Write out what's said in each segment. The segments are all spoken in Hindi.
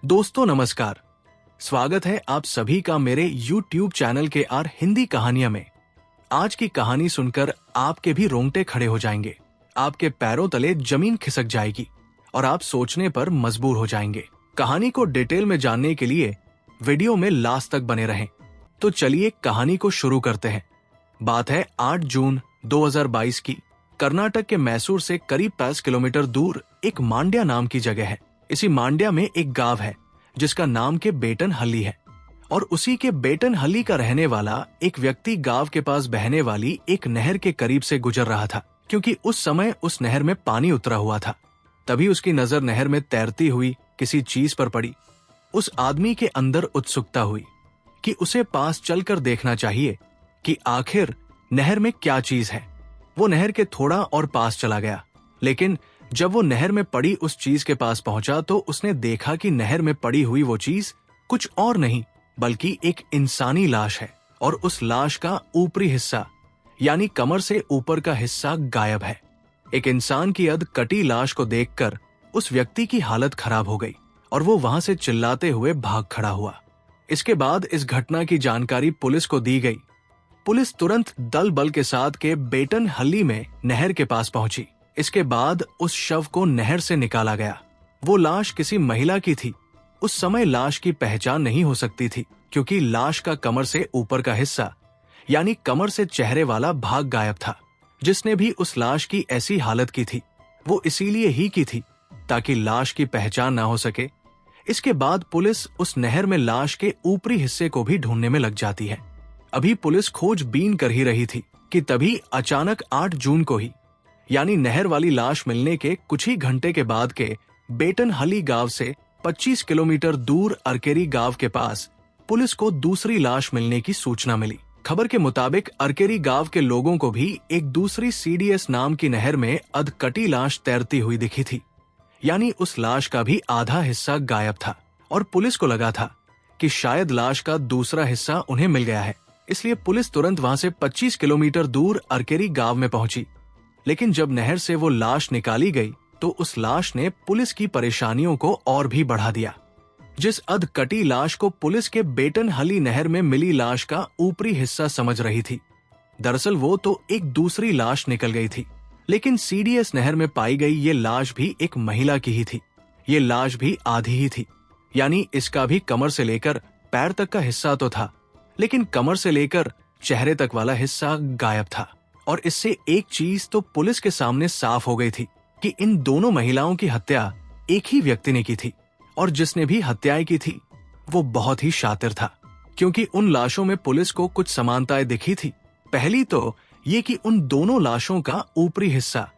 दोस्तों नमस्कार। स्वागत है आप सभी का मेरे YouTube चैनल के आर हिंदी कहानियां में। आज की कहानी सुनकर आपके भी रोंगटे खड़े हो जाएंगे, आपके पैरों तले जमीन खिसक जाएगी और आप सोचने पर मजबूर हो जाएंगे। कहानी को डिटेल में जानने के लिए वीडियो में लास्ट तक बने रहें। तो चलिए कहानी को शुरू करते हैं। बात है 8 जून 2022 की। कर्नाटक के मैसूर से करीब 5 किलोमीटर दूर एक मांड्या नाम की जगह है। इसी मांड्या में एक गांव है जिसका नाम के बेटनहल्ली है और उसी के बेटनहल्ली का रहने वाला एक व्यक्ति गांव के पास बहने वाली एक नहर के करीब से गुजर रहा था। क्योंकि उस समय उस नहर में पानी उतरा हुआ था, तभी उसकी नजर नहर में तैरती हुई किसी चीज पर पड़ी। उस आदमी के अंदर उत्सुकता हुई कि उसे पास चलकर देखना चाहिए कि आखिर नहर में क्या चीज है। वो नहर के थोड़ा और पास चला गया, लेकिन जब वो नहर में पड़ी उस चीज के पास पहुंचा तो उसने देखा कि नहर में पड़ी हुई वो चीज कुछ और नहीं बल्कि एक इंसानी लाश है और उस लाश का ऊपरी हिस्सा यानी कमर से ऊपर का हिस्सा गायब है। एक इंसान की अध कटी लाश को देखकर उस व्यक्ति की हालत खराब हो गई और वो वहां से चिल्लाते हुए भाग खड़ा हुआ। इसके बाद इस घटना की जानकारी पुलिस को दी गई। पुलिस तुरंत दल बल के साथ के बेटनहल्ली में नहर के पास पहुंची। इसके बाद उस शव को नहर से निकाला गया। वो लाश किसी महिला की थी। उस समय लाश की पहचान नहीं हो सकती थी क्योंकि लाश का कमर से ऊपर का हिस्सा यानी कमर से चेहरे वाला भाग गायब था। जिसने भी उस लाश की ऐसी हालत की थी वो इसीलिए ही की थी ताकि लाश की पहचान ना हो सके। इसके बाद पुलिस उस नहर में लाश के ऊपरी हिस्से को भी ढूंढने में लग जाती है। अभी पुलिस खोजबीन कर ही रही थी कि तभी अचानक 8 जून को ही यानी नहर वाली लाश मिलने के कुछ ही घंटे के बाद के बेटनहल्ली गांव से 25 किलोमीटर दूर अरकेरी गांव के पास पुलिस को दूसरी लाश मिलने की सूचना मिली। खबर के मुताबिक अरकेरी गांव के लोगों को भी एक दूसरी सीडीएस नाम की नहर में अधकटी लाश तैरती हुई दिखी थी, यानी उस लाश का भी आधा हिस्सा गायब था और पुलिस को लगा था कि शायद लाश का दूसरा हिस्सा उन्हें मिल गया है। इसलिए पुलिस तुरंत वहां से 25 किलोमीटर दूर अरकेरी गांव में पहुंची। लेकिन जब नहर से वो लाश निकाली गई तो उस लाश ने पुलिस की परेशानियों को और भी बढ़ा दिया। जिस अधकटी लाश को पुलिस के बेटनहल्ली नहर में मिली लाश का ऊपरी हिस्सा समझ रही थी, दरअसल वो तो एक दूसरी लाश निकल गई थी। लेकिन सीडीएस नहर में पाई गई ये लाश भी एक महिला की ही थी। ये लाश भी आधी ही थी, यानी इसका भी कमर से लेकर पैर तक का हिस्सा तो था, लेकिन कमर से लेकर चेहरे तक वाला हिस्सा गायब था। और इससे एक चीज तो पुलिस के सामने साफ हो गई थी कि इन दोनों महिलाओं की हत्या एक ही व्यक्ति ने की थी और जिसने भी हत्याएं की थी वो बहुत ही शातिर था। क्योंकि उन लाशों में पुलिस को कुछ समानताएं दिखी थी। पहली तो ये कि उन दोनों लाशों का ऊपरी हिस्सा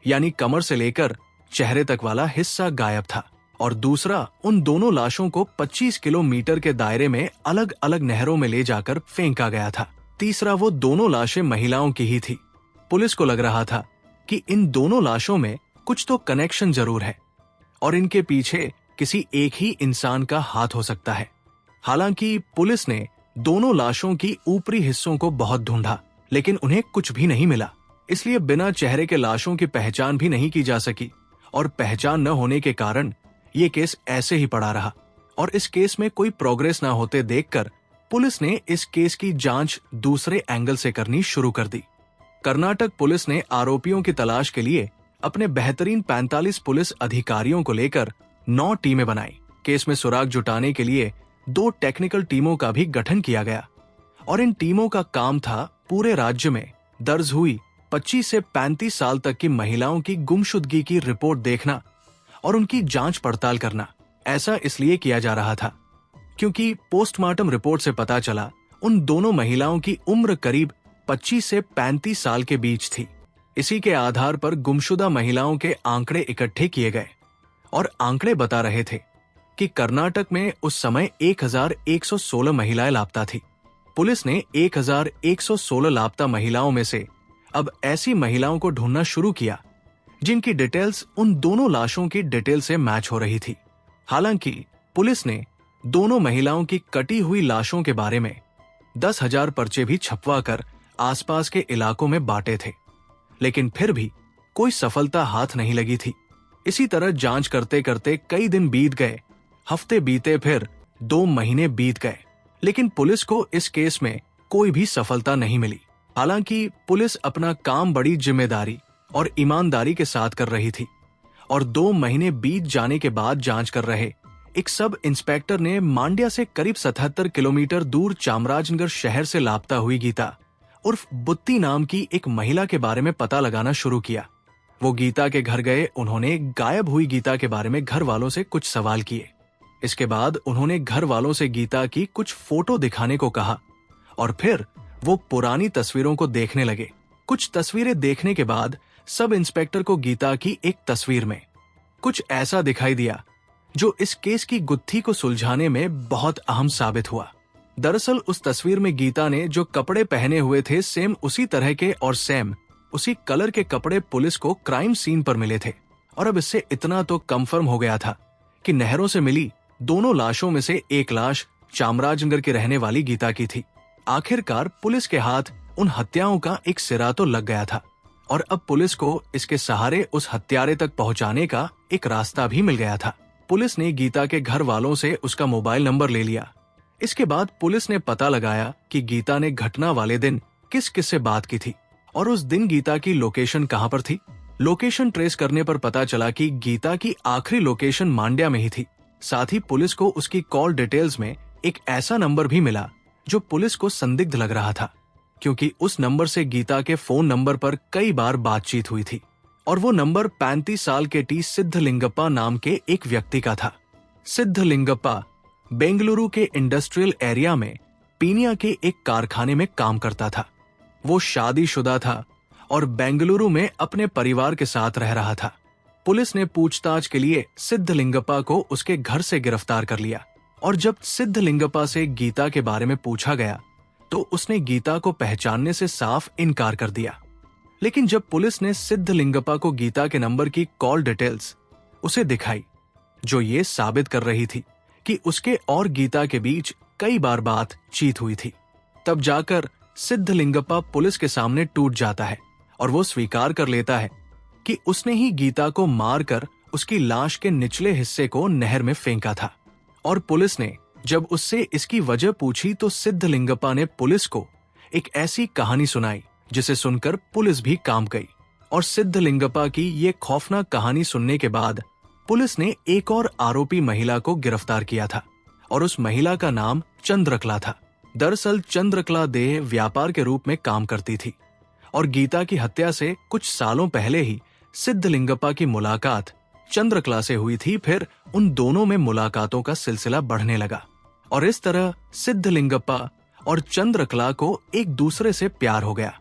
यानी कमर से लेकर चेहरे तक वाला हिस्सा गायब था और दूसरा उन दोनों लाशों को 25 किलोमीटर के दायरे में अलग अलग नहरों में ले जाकर फेंका गया था। तीसरा वो दोनों लाशें महिलाओं की ही थी। पुलिस को लग रहा था कि इन दोनों लाशों में कुछ तो कनेक्शन जरूर है और इनके पीछे किसी एक ही इंसान का हाथ हो सकता है। हालांकि पुलिस ने दोनों लाशों की ऊपरी हिस्सों को बहुत ढूंढा लेकिन उन्हें कुछ भी नहीं मिला। इसलिए बिना चेहरे के लाशों की पहचान भी नहीं की जा सकी और पहचान न होने के कारण ये केस ऐसे ही पड़ा रहा। और इस केस में कोई प्रोग्रेस ना होते देखकर पुलिस ने इस केस की जांच दूसरे एंगल से करनी शुरू कर दी। कर्नाटक पुलिस ने आरोपियों की तलाश के लिए अपने बेहतरीन 45 पुलिस अधिकारियों को लेकर 9 टीमें बनाई। केस में सुराग जुटाने के लिए 2 टेक्निकल टीमों का भी गठन किया गया और इन टीमों का काम था पूरे राज्य में दर्ज हुई 25 से 35 साल तक की महिलाओं की गुमशुदगी की रिपोर्ट देखना और उनकी जांच पड़ताल करना। ऐसा इसलिए किया जा रहा था क्योंकि पोस्टमार्टम रिपोर्ट से पता चला उन दोनों महिलाओं की उम्र करीब 25 से 35 साल के बीच थी। इसी के आधार पर गुमशुदा महिलाओं के आंकड़े इकट्ठे किए गए और आंकड़े बता रहे थे कि कर्नाटक में उस समय 1116 महिलाएं लापता थी। पुलिस ने 1116 लापता महिलाओं में से अब ऐसी महिलाओं को ढूंढना शुरू किया जिनकी डिटेल्स उन दोनों लाशों की डिटेल से मैच हो रही थी। हालांकि पुलिस ने दोनों महिलाओं की कटी हुई लाशों के बारे में 10,000 पर्चे भी छपवाकर आसपास के इलाकों में बांटे थे, लेकिन फिर भी कोई सफलता हाथ नहीं लगी थी। इसी तरह जांच करते करते कई दिन बीत गए हफ्ते बीते, फिर 2 महीने बीत गए, लेकिन पुलिस को इस केस में कोई भी सफलता नहीं मिली। हालांकि पुलिस अपना काम बड़ी जिम्मेदारी और ईमानदारी के साथ कर रही थी, और 2 महीने बीत जाने के बाद जांच कर रहे एक सब इंस्पेक्टर ने मांड्या से करीब 77 किलोमीटर दूर चामराजनगर शहर से लापता हुई गीता उर्फ बुत्ती नाम की एक महिला के बारे में पता लगाना शुरू किया। वो गीता के घर गए। उन्होंने गायब हुई गीता के बारे में घर वालों से कुछ सवाल किए। इसके बाद उन्होंने घर वालों से गीता की कुछ फोटो दिखाने को कहा, और फिर वो पुरानी तस्वीरों को देखने लगे। कुछ तस्वीरें देखने के बाद सब इंस्पेक्टर को गीता की एक तस्वीर में कुछ ऐसा दिखाई दिया जो इस केस की गुत्थी को सुलझाने में बहुत अहम साबित हुआ। दरअसल उस तस्वीर में गीता ने जो कपड़े पहने हुए थे, सेम उसी तरह के और सेम उसी कलर के कपड़े पुलिस को क्राइम सीन पर मिले थे। और अब इससे इतना तो कंफर्म हो गया था कि नहरों से मिली दोनों लाशों में से एक लाश चामराजनगर के रहने वाली गीता की थी। आखिरकार पुलिस के हाथ उन हत्याओं का एक सिरा तो लग गया था, और अब पुलिस को इसके सहारे उस हत्यारे तक पहुंचाने का एक रास्ता भी मिल गया था। पुलिस ने गीता के घर वालों से उसका मोबाइल नंबर ले लिया। इसके बाद पुलिस ने पता लगाया कि गीता ने घटना वाले दिन किस किस से बात की थी, और उस दिन गीता की लोकेशन कहां पर थी। लोकेशन ट्रेस करने पर पता चला कि गीता की आखिरी लोकेशन मांड्या में ही थी। साथ ही पुलिस को उसकी कॉल डिटेल्स में एक ऐसा नंबर भी मिला जो पुलिस को संदिग्ध लग रहा था, क्योंकि उस नंबर से गीता के फोन नंबर पर कई बार बातचीत हुई थी, और वो नंबर 35 साल के टी सिद्धलिंगप्पा नाम के एक व्यक्ति का था। सिद्धलिंगप्पा बेंगलुरु के इंडस्ट्रियल एरिया में पीनिया के एक कारखाने में काम करता था। वो शादीशुदा था और बेंगलुरु में अपने परिवार के साथ रह रहा था। पुलिस ने पूछताछ के लिए सिद्धलिंगप्पा को उसके घर से गिरफ्तार कर लिया, और जब सिद्धलिंगप्पा से गीता के बारे में पूछा गया तो उसने गीता को पहचानने से साफ इनकार कर दिया। लेकिन जब पुलिस ने सिद्धलिंगप्पा को गीता के नंबर की कॉल डिटेल्स उसे दिखाई, जो ये साबित कर रही थी कि उसके और गीता के बीच कई बार बातचीत हुई थी, तब जाकर सिद्धलिंगप्पा पुलिस के सामने टूट जाता है, और वो स्वीकार कर लेता है कि उसने ही गीता को मारकर उसकी लाश के निचले हिस्से को नहर में फेंका था। और पुलिस ने जब उससे इसकी वजह पूछी तो सिद्धलिंगप्पा ने पुलिस को एक ऐसी कहानी सुनाई जिसे सुनकर पुलिस भी कांप गई। और सिद्धलिंगप्पा की ये खौफनाक कहानी सुनने के बाद पुलिस ने एक और आरोपी महिला को गिरफ्तार किया था, और उस महिला का नाम चंद्रकला था। दरअसल चंद्रकला देह व्यापार के रूप में काम करती थी, और गीता की हत्या से कुछ सालों पहले ही सिद्धलिंगप्पा की मुलाकात चंद्रकला से हुई थी। फिर उन दोनों में मुलाकातों का सिलसिला बढ़ने लगा, और इस तरह सिद्धलिंगप्पा और चंद्रकला को एक दूसरे से प्यार हो गया।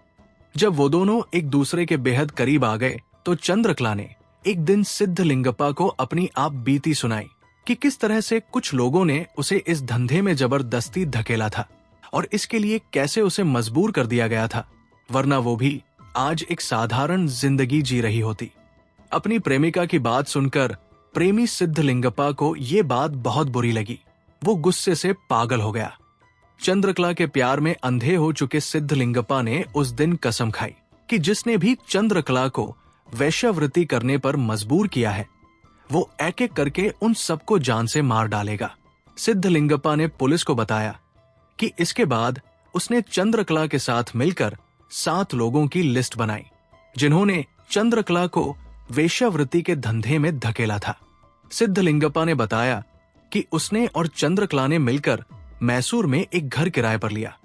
जब वो दोनों एक दूसरे के बेहद करीब आ गए तो चंद्रकला ने एक दिन सिद्धलिंगप्पा को अपनी आप बीती सुनाई कि किस तरह से कुछ लोगों ने उसे इस धंधे में जबरदस्ती धकेला था, और इसके लिए कैसे उसे मजबूर कर दिया गया था, वरना वो भी आज एक साधारण जिंदगी जी रही होती। अपनी प्रेमिका की बात सुनकर प्रेमी सिद्धलिंगप्पा को ये बात बहुत बुरी लगी। वो गुस्से से पागल हो गया। चंद्रकला के प्यार में अंधे हो चुके सिद्धलिंगप्पा ने उस दिन कसम खाई कि जिसने भी चंद्रकला को वैश्यावृत्ति करने पर मजबूर किया है, वो एक एक करके उन सबको जान से मार डालेगा। सिद्धलिंगप्पा ने पुलिस को बताया कि इसके बाद उसने चंद्रकला के साथ मिलकर 7 लोगों की लिस्ट बनाई, जिन्होंने चंद्रकला को वेश्यावृत्ति के धंधे में धकेला था। सिद्धलिंगप्पा ने बताया कि उसने और चंद्रकला ने मिलकर मैसूर में एक घर किराए पर लिया,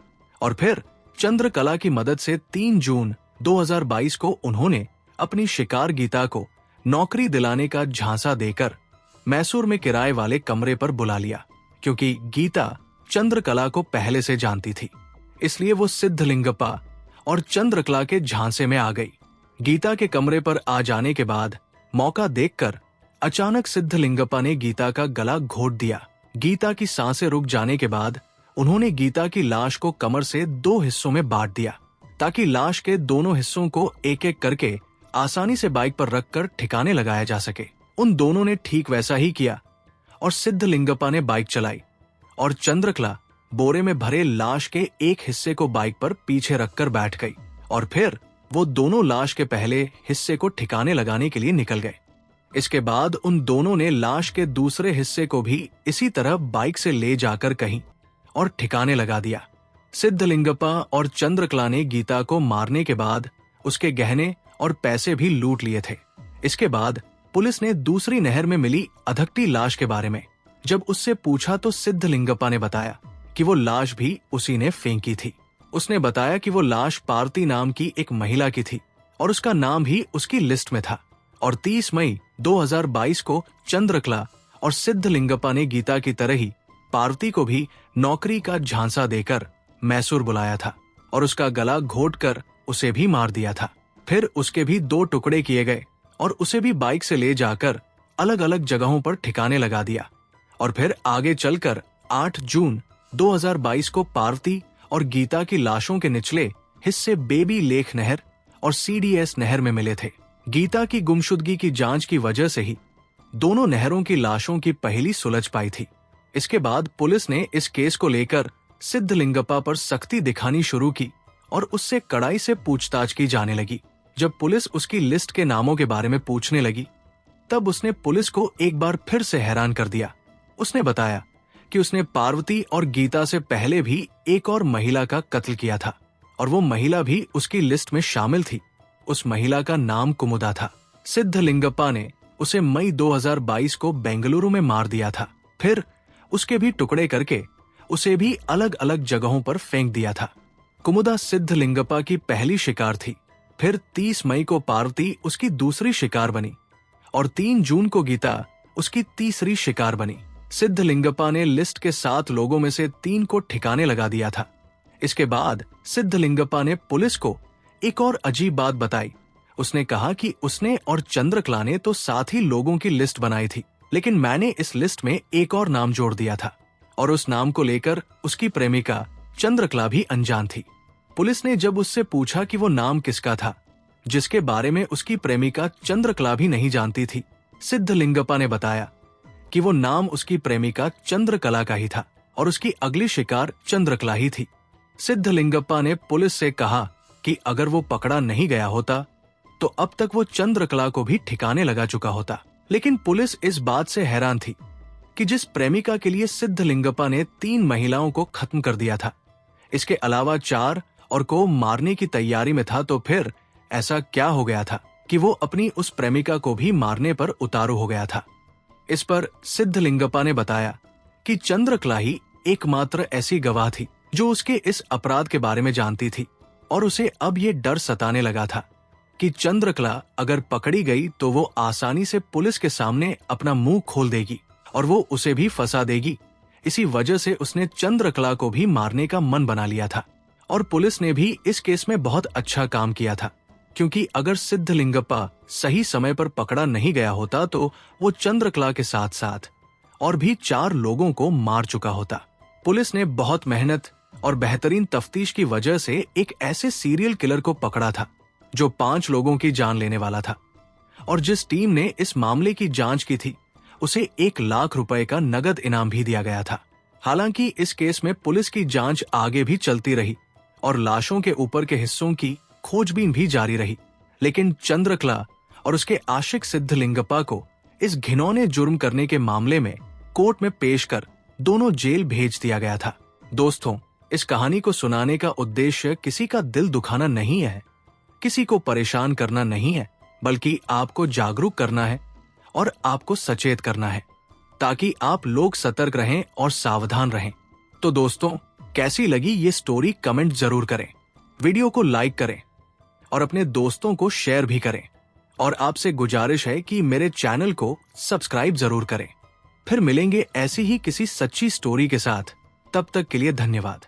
और फिर चंद्रकला की मदद से 3 जून 2022 को उन्होंने अपनी शिकार गीता को नौकरी दिलाने का झांसा देकर मैसूर में किराए वाले कमरे पर बुला लिया। क्योंकि गीता चंद्रकला को पहले से जानती थी, इसलिए वो सिद्धलिंगप्पा और चंद्रकला के झांसे में आ गई। गीता के कमरे पर आ जाने के बाद मौका देखकर अचानक सिद्धलिंगप्पा ने गीता का गला घोट दिया। गीता की सांसें रुक जाने के बाद उन्होंने गीता की लाश को कमर से 2 हिस्सों में बांट दिया, ताकि लाश के दोनों हिस्सों को एक एक करके आसानी से बाइक पर रखकर ठिकाने लगाया जा सके। उन दोनों ने ठीक वैसा ही किया, और सिद्धलिंगप्पा ने बाइक चलाई और चंद्रकला बोरे में भरे लाश के एक हिस्से को बाइक पर पीछे रखकर बैठ गई, और फिर वो दोनों लाश के पहले हिस्से को ठिकाने लगाने के लिए निकल गए। इसके बाद उन दोनों ने लाश के दूसरे हिस्से को भी इसी तरह बाइक से ले जाकर कहीं और ठिकाने लगा दिया। सिद्धलिंगप्पा और चंद्रकला ने गीता को मारने के बाद उसके गहने और पैसे भी लूट लिए थे। इसके बाद पुलिस ने दूसरी नहर में मिली अधकटी लाश के बारे में जब उससे पूछा तो सिद्धलिंगप्पा ने बताया कि वो लाश भी उसी ने फेंकी थी। उसने बताया कि वो लाश पार्वती नाम की एक महिला की थी और उसका नाम भी उसकी लिस्ट में था। और 30 मई 2022 को चंद्रकला और सिद्धलिंगप्पा ने गीता की तरह ही पार्वती को भी नौकरी का झांसा देकर मैसूर बुलाया था और उसका गला घोटकर उसे भी मार दिया था। फिर उसके भी 2 टुकड़े किए गए और उसे भी बाइक से ले जाकर अलग अलग जगहों पर ठिकाने लगा दिया। और फिर आगे चलकर 8 जून 2022 को पार्वती और गीता की लाशों के निचले हिस्से बेबी लेक नहर और CDS नहर में मिले थे। गीता की गुमशुदगी की जांच की वजह से ही दोनों नहरों की लाशों की पहली सुलझ पाई थी। इसके बाद पुलिस ने इस केस को लेकर सिद्धलिंगप्पा पर सख्ती दिखानी शुरू की और उससे कड़ाई से पूछताछ की जाने लगी। जब पुलिस उसकी लिस्ट के नामों के बारे में पूछने लगी तब उसने पुलिस को एक बार फिर से हैरान कर दिया। उसने बताया कि उसने पार्वती और गीता से पहले भी एक और महिला का कत्ल किया था और वो महिला भी उसकी लिस्ट में शामिल थी। उस महिला का नाम कुमुदा था। सिद्धलिंगप्पा ने उसे मई 2022 को बेंगलुरु में मार दिया था। फिर उसके भी टुकड़े करके उसे भी अलग अलग जगहों पर फेंक दिया था। कुमुदा सिद्धलिंगप्पा की पहली शिकार थी। फिर 30 मई को पार्वती उसकी दूसरी शिकार बनी और 3 जून को गीता उसकी तीसरी शिकार बनी। सिद्धलिंगप्पा ने लिस्ट के 7 लोगों में से 3 को ठिकाने लगा दिया था। इसके बाद सिद्धलिंगप्पा ने पुलिस को एक और अजीब बात बताई। उसने कहा कि उसने और चंद्रकला ने तो 7 ही लोगों की लिस्ट बनाई थी, लेकिन मैंने इस लिस्ट में एक और नाम जोड़ दिया था और उस नाम को लेकर उसकी प्रेमिका चंद्रकला भी अनजान थी। पुलिस ने जब उससे पूछा कि वो नाम किसका था जिसके बारे में उसकी प्रेमिका चंद्रकला भी नहीं जानती थी, सिद्धलिंगप्पा ने बताया कि वो नाम उसकी प्रेमिका चंद्रकला का ही था और उसकी अगली शिकार चंद्रकला ही थी। सिद्धलिंगप्पा ने पुलिस से कहा कि अगर वो पकड़ा नहीं गया होता तो अब तक वो चंद्रकला को भी ठिकाने लगा चुका होता। लेकिन पुलिस इस बात से हैरान थी कि जिस प्रेमिका के लिए सिद्धलिंगप्पा ने 3 महिलाओं को खत्म कर दिया था, इसके अलावा 4 और को मारने की तैयारी में था, तो फिर ऐसा क्या हो गया था कि वो अपनी उस प्रेमिका को भी मारने पर उतारू हो गया था। इस पर सिद्धलिंगप्पा ने बताया कि चंद्रकला ही एकमात्र ऐसी गवाह थी जो उसके इस अपराध के बारे में जानती थी और उसे अब ये डर सताने लगा था कि चंद्रकला अगर पकड़ी गई तो वो आसानी से पुलिस के सामने अपना मुंह खोल देगी और वो उसे भी फंसा देगी। इसी वजह से उसने चंद्रकला को भी मारने का मन बना लिया था और पुलिस ने भी इस केस में बहुत अच्छा काम किया था, क्योंकि अगर सिद्धलिंगप्पा सही समय पर पकड़ा नहीं गया होता तो वो चंद्रकला के साथ साथ और भी 4 लोगों को मार चुका होता। पुलिस ने बहुत मेहनत और बेहतरीन तफ्तीश की वजह से एक ऐसे सीरियल किलर को पकड़ा था जो 5 लोगों की जान लेने वाला था और जिस टीम ने इस मामले की जांच की थी उसे 1 लाख रुपए का नगद इनाम भी दिया गया था। हालांकि इस केस में पुलिस की जांच आगे भी चलती रही और लाशों के ऊपर के हिस्सों की खोजबीन भी जारी रही, लेकिन चंद्रकला और उसके आशिक सिद्धलिंगप्पा को इस घिनौने जुर्म करने के मामले में कोर्ट में पेश कर दोनों जेल भेज दिया गया था। दोस्तों, इस कहानी को सुनाने का उद्देश्य किसी का दिल दुखाना नहीं है, किसी को परेशान करना नहीं है, बल्कि आपको जागरूक करना है और आपको सचेत करना है ताकि आप लोग सतर्क रहें और सावधान रहें। तो दोस्तों, कैसी लगी ये स्टोरी कमेंट जरूर करें, वीडियो को लाइक करें और अपने दोस्तों को शेयर भी करें और आपसे गुजारिश है कि मेरे चैनल को सब्सक्राइब जरूर करें। फिर मिलेंगे ऐसी ही किसी सच्ची स्टोरी के साथ। तब तक के लिए धन्यवाद।